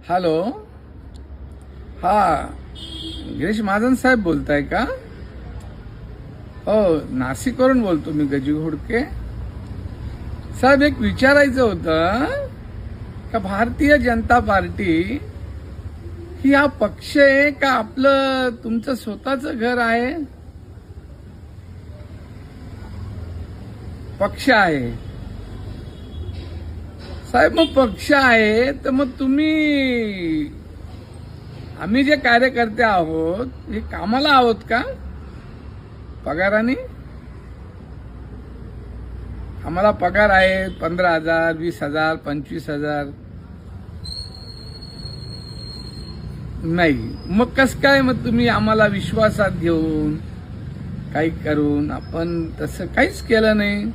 Hello, हा गिरीश महाजन साहेब बोलताय का? हो, नाशिकवरून बोलतो मी, गजी घोडके साहेब. एक विचारायचं होतं का भारतीय जनता पार्टी ही हा पक्ष आहे का आपलं तुमचं स्वतःचं घर आहे? पक्ष आहे साहेब. मग पक्ष आहे तर मग तुम्ही, आम्ही जे कार्यकर्ते आहोत हे कामाला आहोत का पगाराने? आम्हाला पगार आहे 15,000, 20,000, 25,000 नाही. मग कस काय मग तुम्ही आम्हाला विश्वासात घेऊन काही करून? आपण तसं काहीच केलं नाही.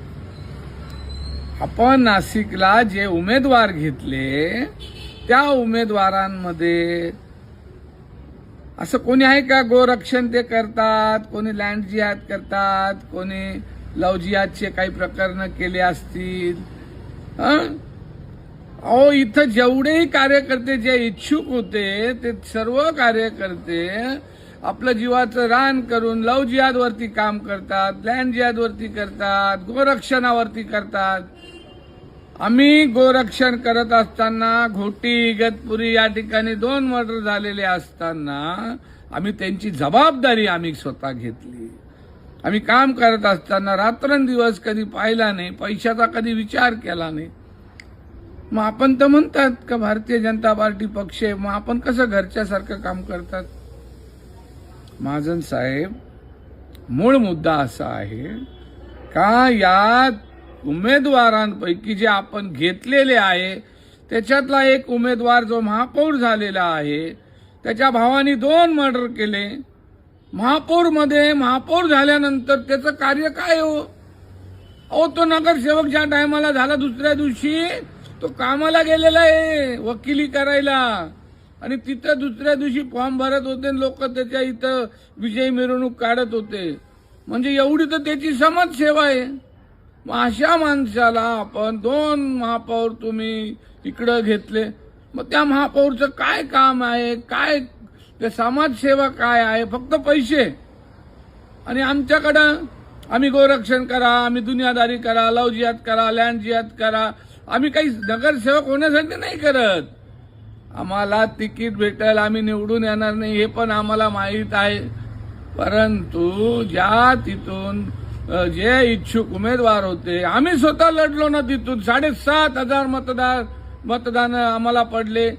आपण नाशिकला जे उमेदवार घेतले त्या उमेदवारांमध्ये असं कोणी आहे का गोरक्षण ते करतात, कोणी लँड जिहाद करतात, कोणी लव जिहादचे काही प्रकरण केले असतील? अहो, इथं जेवढेही कार्यकर्ते जे इच्छुक होते ते सर्व कार्यकर्ते आपलं जीवाचं रान करून लव जिहादवरती काम करतात, लँड जिहादवरती करतात, गोरक्षणावरती करतात. आम्ही गोरक्षण करत असताना घोटी इगतपुरी या ठिकाणी 2 मर्डर झालेले असताना आम्ही त्यांची जबाबदारी आम्ही स्वतः घेतली. आम्ही काम करत असताना रात्रंदिवस कधी पाहिला नाही, पैशाचा कधी विचार केला नाही. मग आपण तर म्हणतात का भारतीय जनता पार्टी पक्ष आहे, मग आपण कसं घरच्यासारखं काम करतात? महाजन साहेब, मूळ मुद्दा असा आहे का या उमेदवारांपैकी जे आपण घेतलेले आहे त्याच्यातला एक उमेदवार जो महापौर झालेला आहे त्याच्या भावानी 2 मर्डर केले. महापौर झाल्यानंतर त्याचं कार्य काय हो? अहो, तो नगरसेवक ज्या टायमाला झाला दुसऱ्या दिवशी तो कामाला गेलेला आहे वकिली करायला, आणि तिथं दुसऱ्या दिवशी फॉर्म भरत होते, लोक त्याच्या इथं विजयी मिरवणूक काढत होते. म्हणजे एवढी तर त्याची समाजसेवा आहे. मग अशा माणसाला आपण 2 महापौर तुम्ही इकडं घेतले, मग त्या महापौरचं काय काम आहे? काय ते समाजसेवा काय आहे? फक्त पैसे. आणि आमच्याकडं आम्ही गोरक्षण करा, आम्ही दुनियादारी करा, लव जिहाद करा, लँड जिहाद करा. आम्ही काही नगरसेवक होण्यासाठी नाही करत. आम्हाला तिकीट भेटेल, आम्ही निवडून येणार नाही हे पण आम्हाला माहीत आहे. परंतु ज्या तिथून जे इच्छुक उमेदवार होते, आम्ही स्वतः लढलो ना तिथून. 7,500 मतदान आम्हाला पडले.